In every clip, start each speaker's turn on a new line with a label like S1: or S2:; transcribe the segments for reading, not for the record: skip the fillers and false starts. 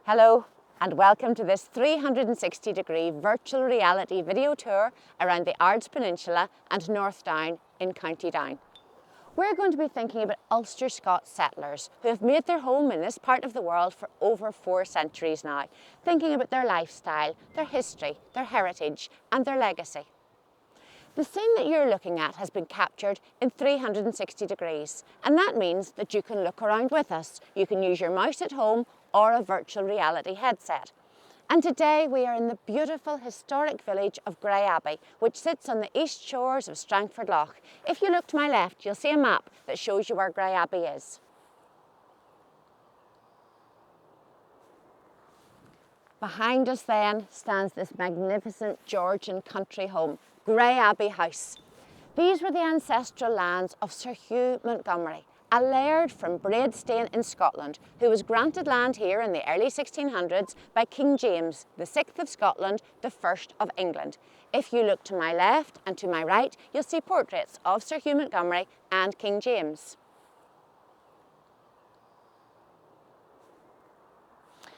S1: Hello and welcome to this 360-degree virtual reality video tour around the Ards Peninsula and North Down in County Down. We're going to be thinking about Ulster-Scots settlers who have made their home in this part of the world for over 4 centuries now, thinking about their lifestyle, their history, their heritage and their legacy. The scene that you're looking at has been captured in 360 degrees, and that means that you can look around with us. You can use your mouse at home or a virtual reality headset. And today we are in the beautiful historic village of Greyabbey, which sits on the east shores of Strangford Lough. If you look to my left, you'll see a map that shows you where Greyabbey is. Behind us then stands this magnificent Georgian country home, Greyabbey House. These were the ancestral lands of Sir Hugh Montgomery, a laird from Bradestane in Scotland, who was granted land here in the early 1600s by King James, the 6th of Scotland, the 1st of England. If you look to my left and to my right, you'll see portraits of Sir Hugh Montgomery and King James.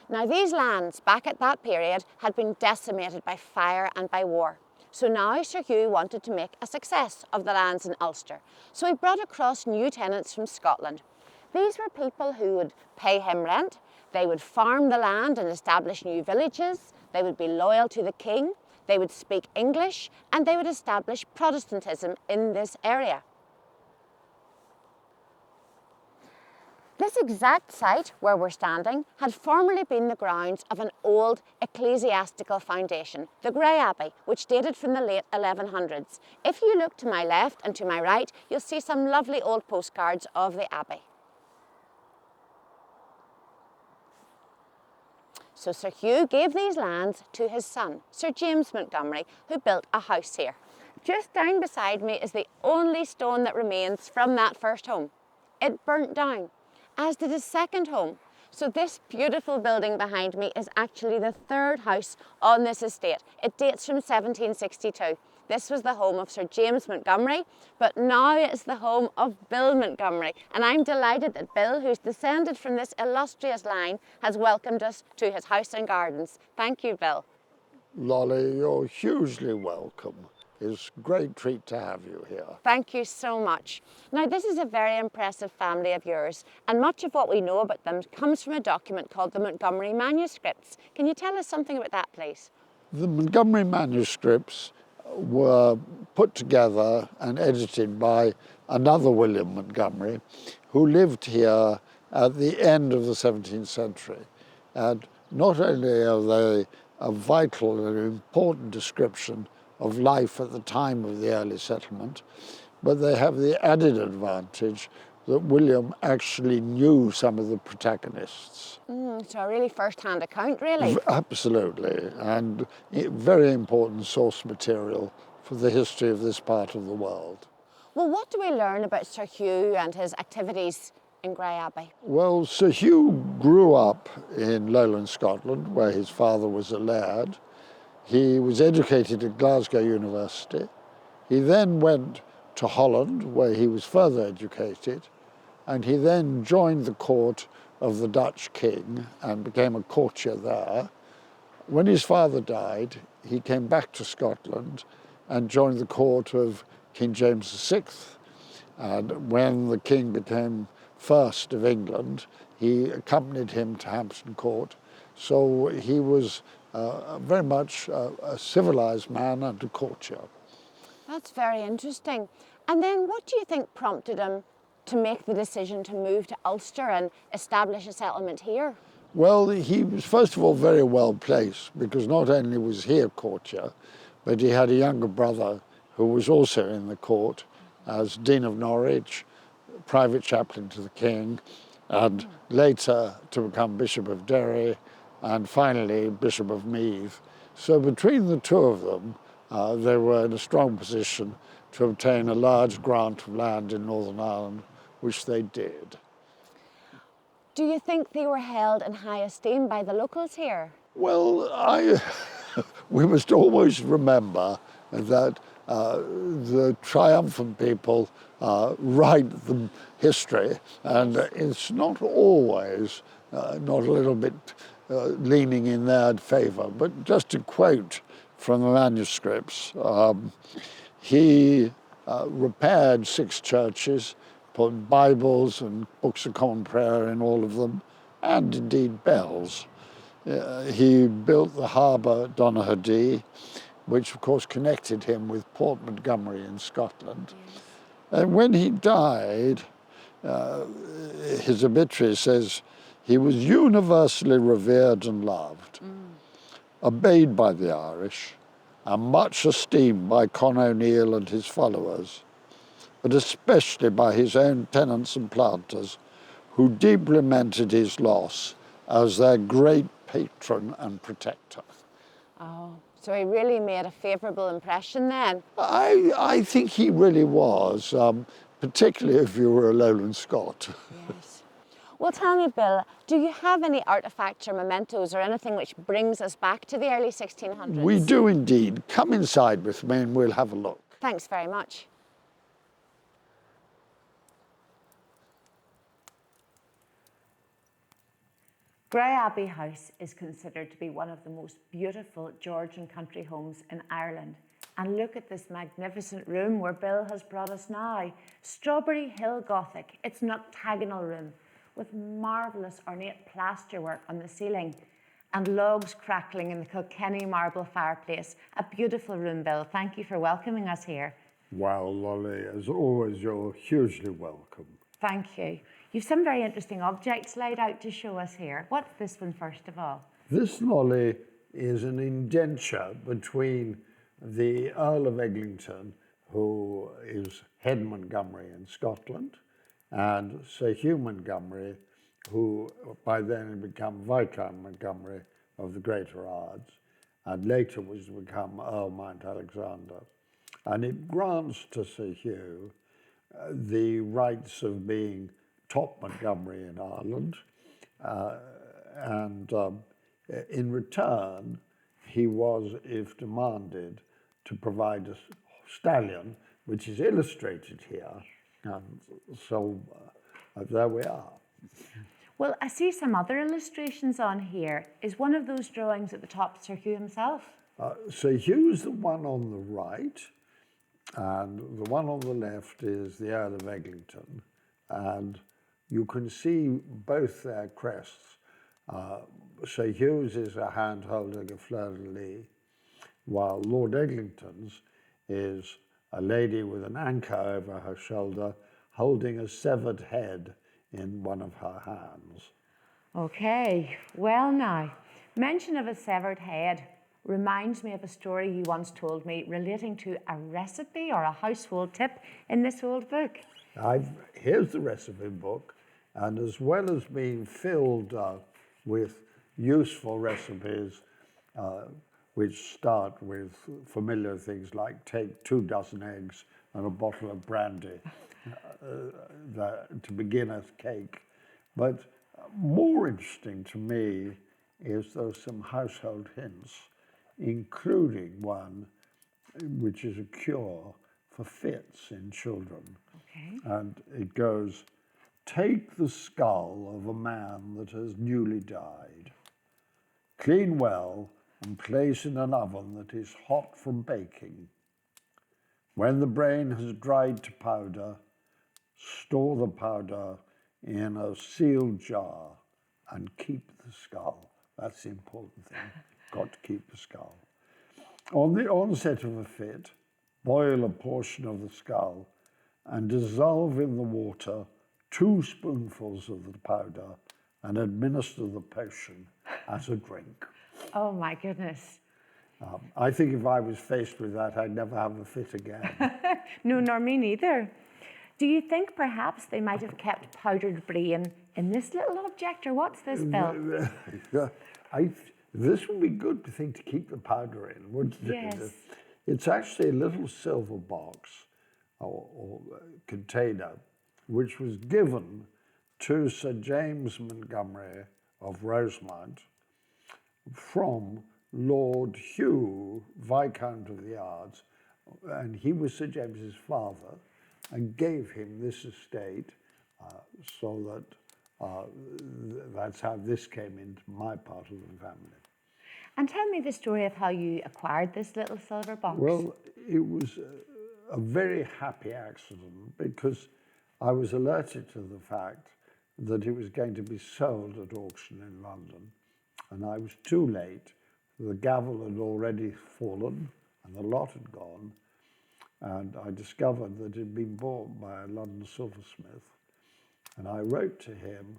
S1: Now these lands, back at that period, had been decimated by fire and by war. So now Sir Hugh wanted to make a success of the lands in Ulster. So he brought across new tenants from Scotland. These were people who would pay him rent, they would farm the land and establish new villages, they would be loyal to the king, they would speak English, and they would establish Protestantism in this area. This exact site where we're standing had formerly been the grounds of an old ecclesiastical foundation, the Greyabbey, which dated from the late 1100s. If you look to my left and to my right, you'll see some lovely old postcards of the abbey. So Sir Hugh gave these lands to his son, Sir James Montgomery, who built a house here. Just down beside me is the only stone that remains from that first home. It burnt down, as did his second home. So this beautiful building behind me is actually the third house on this estate. It dates from 1762. This was the home of Sir James Montgomery, but now it's the home of Bill Montgomery. And I'm delighted that Bill, who's descended from this illustrious line, has welcomed us to his house and gardens. Thank you, Bill.
S2: Lolly, you're hugely welcome. It's a great treat to have you here.
S1: Thank you so much. Now, this is a very impressive family of yours, and much of what we know about them comes from a document called the Montgomery Manuscripts. Can you tell us something about that, please?
S2: The Montgomery Manuscripts were put together and edited by another William Montgomery, who lived here at the end of the 17th century. And not only are they a vital and important description of life at the time of the early settlement, but they have the added advantage that William actually knew some of the protagonists.
S1: So a really first-hand account, really.
S2: Absolutely, and very important source material for the history of this part of the world.
S1: Well, what do we learn about Sir Hugh and his activities in Greyabbey?
S2: Well, Sir Hugh grew up in lowland Scotland, where his father was a laird. He was educated at Glasgow University. He then went to Holland, where he was further educated, and he then joined the court of the Dutch king and became a courtier there. When his father died, he came back to Scotland and joined the court of King James VI. And when the king became first of England, he accompanied him to Hampton Court. So he was very much a civilized man and a courtier.
S1: That's very interesting. And then what do you think prompted him to make the decision to move to Ulster and establish a settlement here?
S2: Well, he was first of all very well placed, because not only was he a courtier, but he had a younger brother who was also in the court as Dean of Norwich, private chaplain to the king, and later to become Bishop of Derry, and finally Bishop of Meath. So between the two of them, they were in a strong position to obtain a large grant of land in Northern Ireland, which they did.
S1: Do you think they were held in high esteem by the locals here?
S2: Well, we must always remember that the triumphant people write the history, and it's not always not a little bit leaning in their favour. But just to quote from the manuscripts, he repaired 6 churches, put Bibles and books of common prayer in all of them, and indeed bells. He built the harbour at Donaghadee, which of course connected him with Port Montgomery in Scotland.
S1: Yes.
S2: And when he died, his obituary says he was universally revered and loved, obeyed by the Irish, and much esteemed by Con O'Neill and his followers, but especially by his own tenants and planters, who deeply lamented his loss as their great patron and protector.
S1: Oh, so he really made a favourable impression then?
S2: I think he really was, particularly if you were a Lowland Scot.
S1: Yes. Well, tell me, Bill, do you have any artefacts or mementos or anything which brings us back to the early 1600s?
S2: We do indeed. Come inside with me and we'll have a look.
S1: Thanks very much. Greyabbey House is considered to be one of the most beautiful Georgian country homes in Ireland. And look at this magnificent room where Bill has brought us now. Strawberry Hill Gothic, it's an octagonal room with marvellous ornate plasterwork on the ceiling and logs crackling in the Kilkenny marble fireplace. A beautiful room, Bill. Thank you for welcoming us here.
S3: Well, Lolly, as always, you're hugely welcome.
S1: Thank you. You've some very interesting objects laid out to show us here. What's this one, first of all?
S3: This, Lolly, is an indenture between the Earl of Eglinton, who is head Montgomery in Scotland, and Sir Hugh Montgomery, who by then had become Viscount Montgomery of the Greater Ards, and later was to become Earl Mount Alexander. And it grants to Sir Hugh the rights of being top Montgomery in Ireland, and in return, he was, if demanded, to provide a stallion, which is illustrated here. And so there we are.
S1: Well, I see some other illustrations on here. Is one of those drawings at the top Sir Hugh himself?
S3: Sir Hugh's the one on the right, and the one on the left is the Earl of Eglinton. And you can see both their crests. Sir Hugh's is a hand holding a fleur-de-lis, while Lord Eglinton's is a lady with an anchor over her shoulder holding a severed head in one of her hands.
S1: Okay, well now, mention of a severed head reminds me of a story you once told me relating to a recipe or a household tip in this old book.
S3: Here's the recipe book, and as well as being filled with useful recipes, which start with familiar things like take 2 dozen eggs and a bottle of brandy to begin a cake. But more interesting to me is there's some household hints, including one which is a cure for fits in children.
S1: Okay.
S3: And it goes, take the skull of a man that has newly died, clean well, and place in an oven that is hot from baking. When the brain has dried to powder, store the powder in a sealed jar and keep the skull. That's the important thing. Got to keep the skull. On the onset of a fit, boil a portion of the skull and dissolve in the water 2 spoonfuls of the powder and administer the potion as a drink.
S1: Oh my goodness.
S3: I think if I was faced with that, I'd never have a fit again.
S1: No, nor me neither. Do you think perhaps they might have kept powdered brain in this little object, or what's this, Bill?
S3: This would be good thing to keep the powder in, wouldn't it?
S1: Yes.
S3: It's actually a little silver box or container, which was given to Sir James Montgomery of Rosemount from Lord Hugh, Viscount of the Ards, and he was Sir James's father, and gave him this estate so that that's how this came into my part of the family.
S1: And tell me the story of how you acquired this little silver box.
S3: Well, it was a very happy accident because I was alerted to the fact that it was going to be sold at auction in London, and I was too late. The gavel had already fallen and the lot had gone, and I discovered that it had been bought by a London silversmith. And I wrote to him,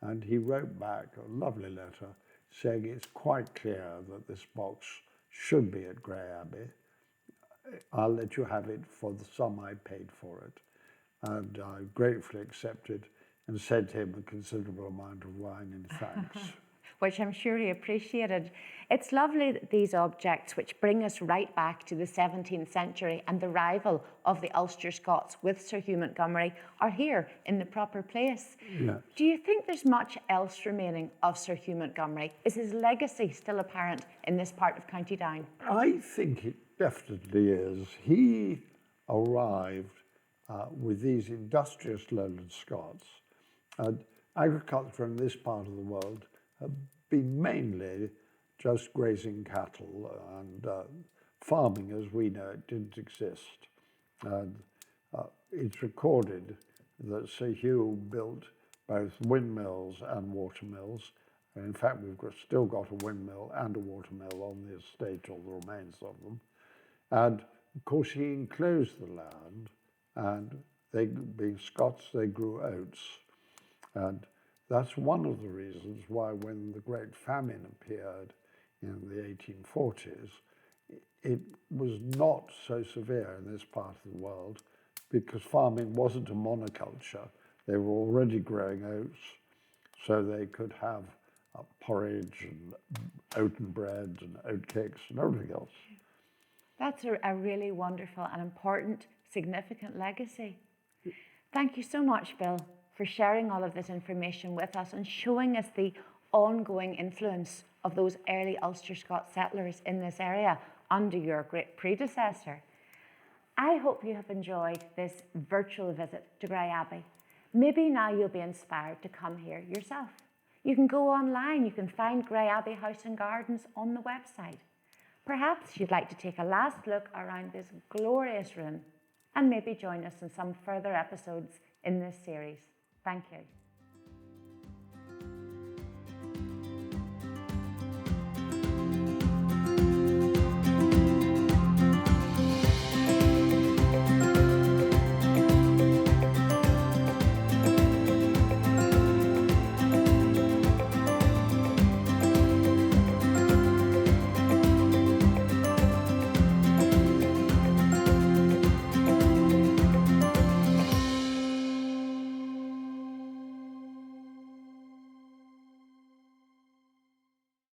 S3: and he wrote back a lovely letter saying it's quite clear that this box should be at Greyabbey. I'll let you have it for the sum I paid for it. And I gratefully accepted and sent him a considerable amount of wine in thanks.
S1: Which I'm sure he appreciated. It's lovely that these objects, which bring us right back to the 17th century and the arrival of the Ulster Scots with Sir Hugh Montgomery, are here in the proper place.
S3: Yes.
S1: Do you think there's much else remaining of Sir Hugh Montgomery? Is his legacy still apparent in this part of County Down?
S3: I think it definitely is. He arrived with these industrious lowland Scots, and agriculture in this part of the world had been mainly just grazing cattle, and farming as we know it didn't exist. And it's recorded that Sir Hugh built both windmills and watermills. And in fact, still got a windmill and a watermill on the estate, or the remains of them. And of course, he enclosed the land, and they, being Scots, they grew oats. And that's one of the reasons why when the Great Famine appeared in the 1840s, it was not so severe in this part of the world because farming wasn't a monoculture. They were already growing oats, so they could have porridge and oaten bread and oat cakes and everything else.
S1: That's a really wonderful and important, significant legacy. Thank you so much, Bill, for sharing all of this information with us and showing us the ongoing influence of those early Ulster Scots settlers in this area under your great predecessor. I hope you have enjoyed this virtual visit to Greyabbey. Maybe now you'll be inspired to come here yourself. You can go online, you can find Greyabbey House and Gardens on the website. Perhaps you'd like to take a last look around this glorious room and maybe join us in some further episodes in this series. Thank you.